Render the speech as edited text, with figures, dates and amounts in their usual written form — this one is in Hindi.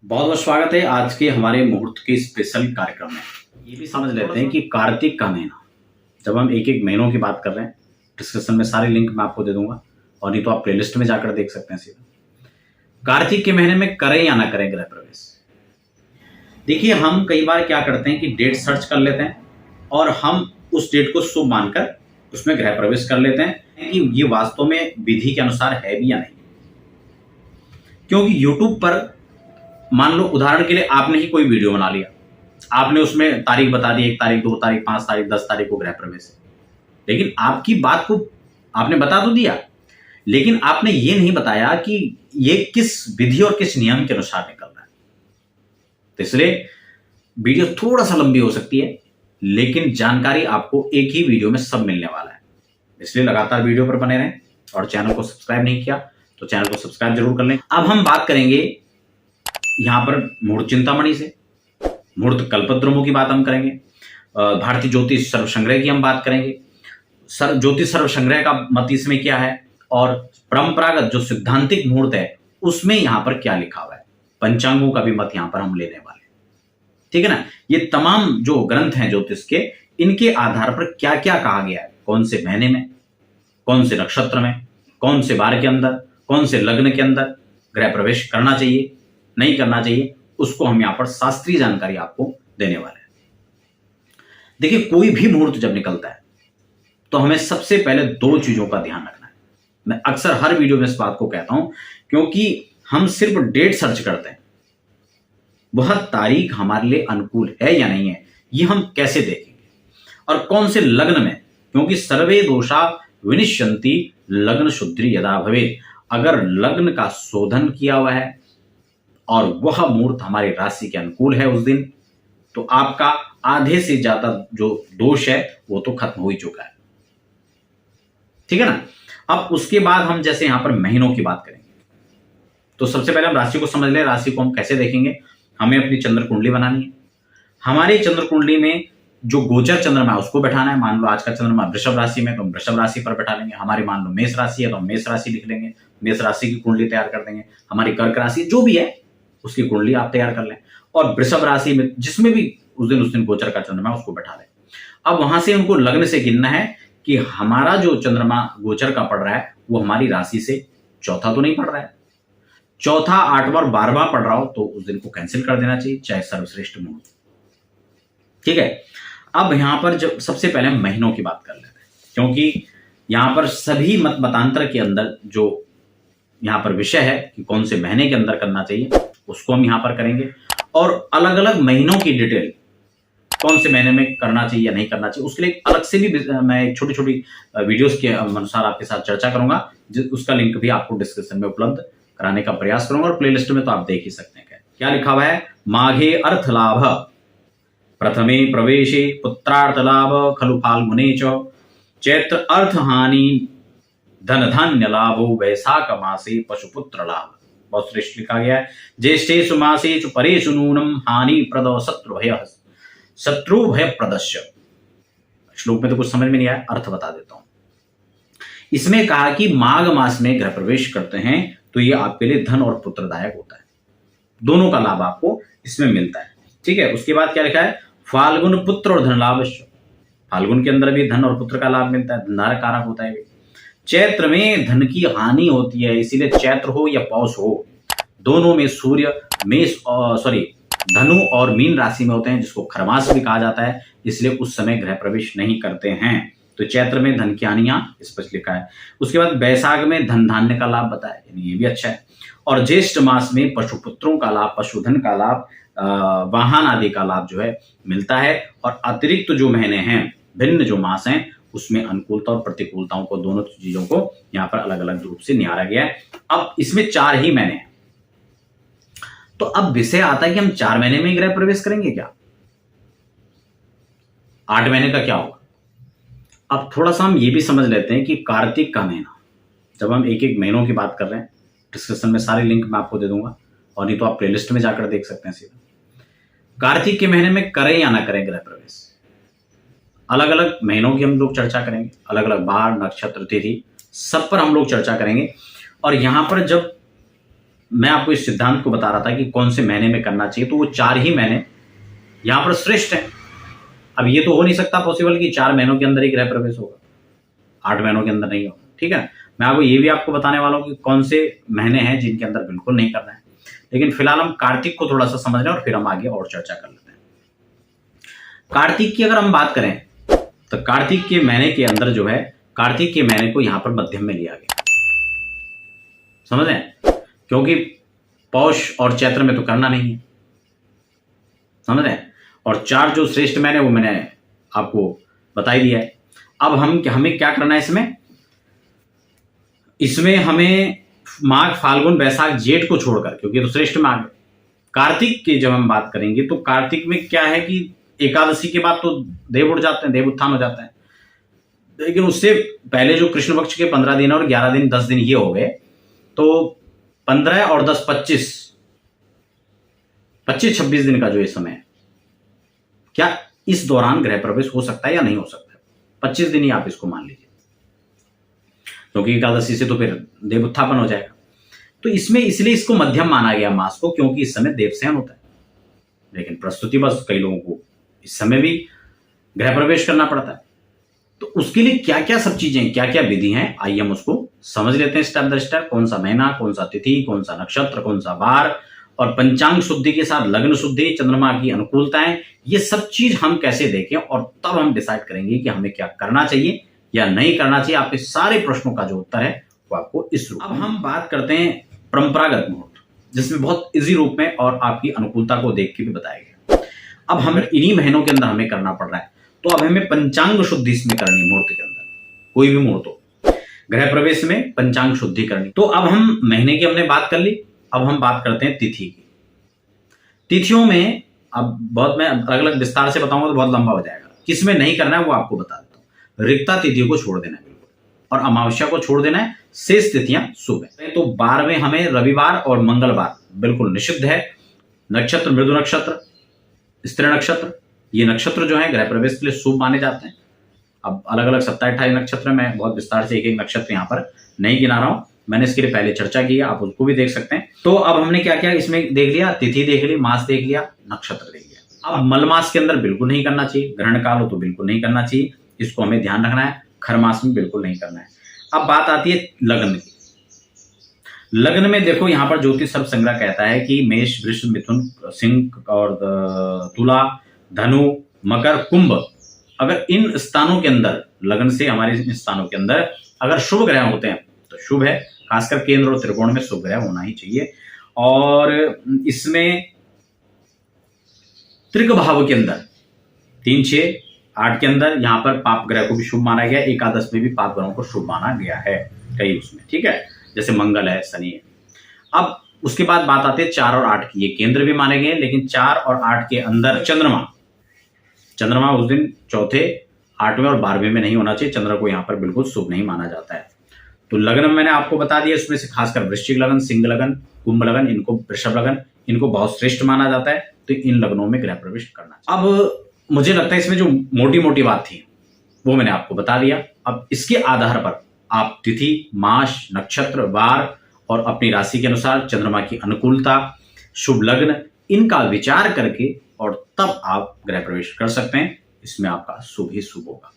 बहुत बहुत स्वागत है आज के हमारे मुहूर्त के स्पेशल कार्यक्रम में। ये भी समझ लेते हैं कि कार्तिक का महीना, जब हम एक एक महीनों की बात कर रहे हैं, डिस्क्रिप्शन में सारे लिंक मैं आपको दे दूंगा और नहीं तो आप प्लेलिस्ट में जाकर देख सकते हैं सीधा। कार्तिक के महीने में करें या ना करें गृह प्रवेश। देखिए, हम कई बार क्या करते हैं कि डेट सर्च कर लेते हैं और हम उस डेट को शुभ मानकर उसमें गृह प्रवेश कर लेते हैं कि ये वास्तव में विधि के अनुसार है भी या नहीं। क्योंकि यूट्यूब पर मान लो उदाहरण के लिए आपने ही कोई वीडियो बना लिया, आपने उसमें तारीख बता दी 1 तारीख 2 तारीख 5 तारीख 10 तारीख को गृह प्रवेश है, लेकिन आपकी बात को आपने बता तो दिया, लेकिन आपने ये नहीं बताया कि ये किस विधि और किस नियम के अनुसार निकल रहा है। तो इसलिए वीडियो थोड़ा सा लंबी हो सकती है, लेकिन जानकारी आपको एक ही वीडियो में सब मिलने वाला है। इसलिए लगातार वीडियो पर बने रहें और चैनल को सब्सक्राइब नहीं किया तो चैनल को सब्सक्राइब जरूर कर लें। अब हम बात करेंगे यहां पर मुहूर्त चिंतामणि से, मुहूर्त कल्पद्रुमों की बात हम करेंगे, भारतीय ज्योतिष सर्व संग्रह की हम बात करेंगे। ज्योतिष सर्व संग्रह का मत इसमें क्या है और परंपरागत जो सिद्धांतिक मुहूर्त है उसमें यहां पर क्या लिखा हुआ है, पंचांगों का भी मत यहां पर हम लेने वाले हैं। ठीक है ना। ये तमाम जो ग्रंथ हैं ज्योतिष के, इनके आधार पर क्या क्या कहा गया है, कौन से महीने में, कौन से नक्षत्र में, कौन से वार के अंदर, कौन से लग्न के अंदर गृह प्रवेश करना चाहिए नहीं करना चाहिए, उसको हम यहां पर शास्त्रीय जानकारी आपको देने वाले हैं। देखिए, कोई भी मुहूर्त जब निकलता है तो हमें सबसे पहले 2 चीजों का ध्यान रखना है। मैं अक्सर हर वीडियो में इस बात को कहता हूं, क्योंकि हम सिर्फ डेट सर्च करते हैं, वह तारीख हमारे लिए अनुकूल है या नहीं है ये हम कैसे देखेंगे, और कौन से लग्न में, क्योंकि सर्वे दोषा विनिश्यन्ति लग्न शुद्धि यदा भवेत्। अगर लग्न का शोधन किया हुआ है और वह मुहूर्त हमारी राशि के अनुकूल है उस दिन, तो आपका आधे से ज्यादा जो दोष है वो तो खत्म हो ही चुका है। ठीक है ना। अब उसके बाद हम जैसे यहां पर महीनों की बात करेंगे, तो सबसे पहले हम राशि को समझ लें। राशि को हम कैसे देखेंगे, हमें अपनी चंद्र कुंडली बनानी है। हमारी चंद्र कुंडली में जो गोचर चंद्रमा है उसको बैठाना है। मान लो आज का चंद्रमा वृषभ राशि में, तो हम वृषभ राशि पर बैठा लेंगे। हमारी मान लो मेष राशि है तो हम मेष राशि लिख लेंगे, मेष राशि की कुंडली तैयार कर देंगे। हमारी कर्क राशि जो भी है उसकी कुंडली आप तैयार कर लें, और वृषभ राशि में जिसमें भी उस दिन गोचर का चंद्रमा उसको बैठा लें। अब वहां से उनको लग्न से गिनना है कि हमारा जो चंद्रमा गोचर का पड़ रहा है वो हमारी राशि से चौथा तो नहीं पड़ रहा है, चौथा 8वां और 12वां पड़ रहा हो तो उस दिन को कैंसिल कर देना चाहिए, चाहे सर्वश्रेष्ठ मुहूर्त। ठीक है। अब यहां पर जब सबसे पहले हम महीनों की बात कर लेते हैं, क्योंकि यहां पर सभी मत मतांतर के अंदर जो यहां पर विषय है कि कौन से महीने के अंदर करना चाहिए उसको हम यहां पर करेंगे, और अलग अलग महीनों की डिटेल कौन से महीने में करना चाहिए या नहीं करना चाहिए उसके लिए अलग से भी मैं एक छोटी छोटी वीडियोस के अनुसार आपके साथ चर्चा करूंगा, उसका लिंक भी आपको डिस्क्रिप्शन में उपलब्ध कराने का प्रयास करूंगा, और प्लेलिस्ट में तो आप देख ही सकते हैं। क्या लिखा हुआ है, माघे अर्थ लाभ प्रथमे प्रवेशे पुत्रार्थ लाभ खलु फाल्गुने च चैत्र अर्थ हानि धन धान्य लाभो वैशाख मासे पशुपुत्र लाभ। बहुत श्रेष्ठ लिखा गया है। ज्येष्ठेषु मासेषु परेषु नूनम हानि प्रद शत्रु भय प्रदस्य। श्लोक में तो कुछ समझ में नहीं आया, अर्थ बता देता हूं। इसमें कहा कि माघ मास में गृह प्रवेश करते हैं तो ये आपके लिए धन और पुत्रदायक होता है, दोनों का लाभ आपको इसमें मिलता है। ठीक है। उसके बाद क्या लिखा है, फाल्गुन पुत्र और धन लाभ। फाल्गुन के अंदर भी धन और पुत्र का लाभ मिलता है, धनधारक कारक होता है। चैत्र में धन की हानि होती है, इसीलिए चैत्र हो या पौष हो, दोनों में सूर्य धनु और मीन राशि में होते हैं, जिसको खरमास भी कहा जाता है, इसलिए उस समय गृह प्रवेश नहीं करते हैं। तो चैत्र में धन की हानियां स्पष्ट लिखा है। उसके बाद वैशाख में धन धान्य का लाभ बताया, यानी ये भी अच्छा है। और ज्येष्ठ मास में पशुपुत्रों का लाभ, पशुधन का लाभ, वाहन आदि का लाभ जो है मिलता है। और अतिरिक्त जो महीने हैं, भिन्न जो मास हैं, उसमें अनुकूलता और प्रतिकूलताओं को, दोनों चीजों को यहां पर अलग अलग रूप से निहारा गया है। अब इसमें 4 ही महीने हैं, तो अब विषय आता है कि हम 4 महीने में गृह प्रवेश करेंगे क्या, 8 महीने का क्या होगा। अब थोड़ा सा हम ये भी समझ लेते हैं कि कार्तिक का महीना, जब हम एक एक महीनों की बात कर रहे हैं, डिस्क्रिप्शन में सारे लिंक मैं आपको दे दूंगा और नहीं तो आप प्लेलिस्ट में जाकर देख सकते हैं सीधा। कार्तिक के महीने में करें या ना करें गृह प्रवेश, अलग अलग महीनों की हम लोग चर्चा करेंगे, अलग अलग बार नक्षत्र तिथि सब पर हम लोग चर्चा करेंगे। और यहां पर जब मैं आपको इस सिद्धांत को बता रहा था कि कौन से महीने में करना चाहिए, तो वो 4 ही महीने यहां पर श्रेष्ठ है। अब ये तो हो नहीं सकता पॉसिबल कि 4 महीनों के अंदर ही गृह प्रवेश होगा, 8 महीनों के अंदर नहीं होगा। ठीक है, मैं आपको ये भी आपको बताने वाला हूँ कि कौन से महीने हैं जिनके अंदर बिल्कुल नहीं करना है। लेकिन फिलहाल हम कार्तिक को थोड़ा सा समझ लें और फिर हम आगे और चर्चा कर लेते हैं। कार्तिक की अगर हम बात करें तो कार्तिक के महीने के अंदर जो है, कार्तिक के महीने को यहां पर मध्यम में लिया गया, समझ रहे हैं, क्योंकि पौष और चैत्र में तो करना नहीं है, समझ रहे हैं। और 4 जो श्रेष्ठ महीने वो मैंने आपको बता ही दिया है। अब हमें क्या करना है इसमें हमें माघ फाल्गुन वैशाख जेठ को छोड़कर, क्योंकि तो श्रेष्ठ माघ, कार्तिक की जब हम बात करेंगे तो कार्तिक में क्या है कि एकादशी के बाद तो देव उठ जाते हैं, देव उत्थान हो जाता है। लेकिन उससे पहले जो कृष्ण पक्ष के 15 दिन और 11 दिन 10 दिन ये हो गए, तो 15 और 10 25-26 दिन का जो ये समय है, क्या इस दौरान गृह प्रवेश हो सकता है या नहीं हो सकता है? 25 दिन ही आप इसको मान लीजिए, क्योंकि एकादशी से तो फिर देव उत्थापन हो जाएगा। तो इसमें इसलिए इसको मध्यम माना गया मास को, क्योंकि इस समय देवसेन होता है। लेकिन प्रस्तुति बस कई लोगों को इस समय भी गृह प्रवेश करना पड़ता है। तो उसके लिए क्या क्या सब चीजें, क्या क्या विधि हैं, आइए हम उसको समझ लेते हैं स्टेप बाय स्टेप। कौन सा महीना, कौन सा तिथि, कौन सा नक्षत्र, कौन सा वार, और पंचांग शुद्धि के साथ लग्न शुद्धि, चंद्रमा की अनुकूलताएं, ये सब चीज हम कैसे देखें, और तब हम डिसाइड करेंगे कि हमें क्या करना चाहिए या नहीं करना चाहिए। आपके सारे प्रश्नों का जो उत्तर है वो आपको इस रूप में। अब हम बात करते हैं परंपरागत मुहूर्त, जिसमें बहुत इजी रूप में और आपकी अनुकूलता को देख के भी बताया गया। अब हमें इन्हीं महीनों के अंदर हमें करना पड़ रहा है, तो अब हमें पंचांग शुद्धि इसमें करनी है। मुहूर्त के अंदर कोई भी मुहूर्त हो, गृह प्रवेश में पंचांग शुद्धि करनी। तो अब हम महीने की हमने बात कर ली, अब हम बात करते हैं तिथि की। तिथियों में अब बहुत मैं अलग अलग विस्तार से बताऊंगा तो बहुत लंबा हो जाएगा। किसमें नहीं करना है वो आपको बता देता हूं। रिक्ता तिथियों को छोड़ देना है बिल्कुल, और अमावस्या को छोड़ देना है, शेष तिथियां शुभ है। तो 12 में हमें रविवार और मंगलवार बिल्कुल निषिद्ध है। नक्षत्र मृदु नक्षत्र, स्त्री नक्षत्र, ये नक्षत्र जो है गृह प्रवेश के लिए शुभ माने जाते हैं। अब अलग अलग 27-28 नक्षत्र में बहुत विस्तार से एक एक नक्षत्र यहाँ पर नहीं गिना रहा हूं, मैंने इसके लिए पहले चर्चा की है, आप उसको भी देख सकते हैं। तो अब हमने क्या क्या इसमें देख लिया, तिथि देख ली, मास देख लिया, नक्षत्र देख लिया। अब मल मास के अंदर बिल्कुल नहीं करना चाहिए, ग्रहण काल हो तो बिल्कुल नहीं करना चाहिए, इसको हमें ध्यान रखना है। खर मास में बिल्कुल नहीं करना है। अब बात आती है लग्न की। लग्न में देखो यहाँ पर ज्योतिष सर्व संग्रह कहता है कि मेष, वृष, मिथुन, सिंह और तुला, धनु, मकर, कुंभ, अगर इन स्थानों के अंदर, लग्न से हमारे इन स्थानों के अंदर अगर शुभ ग्रह होते हैं तो शुभ है। खासकर केंद्र और त्रिकोण में शुभ ग्रह होना ही चाहिए। और इसमें त्रिक भाव के अंदर 3, 6, 8 के अंदर यहाँ पर पाप ग्रह को भी शुभ माना गया। एकादश में भी पाप ग्रहों को शुभ माना गया है कई उसमें, ठीक है, जैसे मंगल है, शनि है। अब उसके बाद बात आती है 4 और 8 की। ये केंद्र भी माने गए, लेकिन 4 और 8 के अंदर चंद्रमा उस दिन चौथे, 8वें और 12वें में नहीं होना चाहिए। चंद्र को यहाँ पर बिल्कुल शुभ नहीं माना जाता है। तो लग्न मैंने आपको बता दिया, इसमें से खासकर वृश्चिक लगन, सिंह लगन, कुंभ लगन, इनको वृषभ लगन, इनको बहुत श्रेष्ठ माना जाता है। तो इन लग्नों में गृह प्रवेश करना चाहिए। अब मुझे लगता है इसमें जो मोटी मोटी बात थी वो मैंने आपको बता दिया। अब इसके आधार पर आप तिथि, मास, नक्षत्र, वार और अपनी राशि के अनुसार चंद्रमा की अनुकूलता, शुभ लग्न, इनका विचार करके और तब आप गृह प्रवेश कर सकते हैं। इसमें आपका शुभ ही शुभ होगा।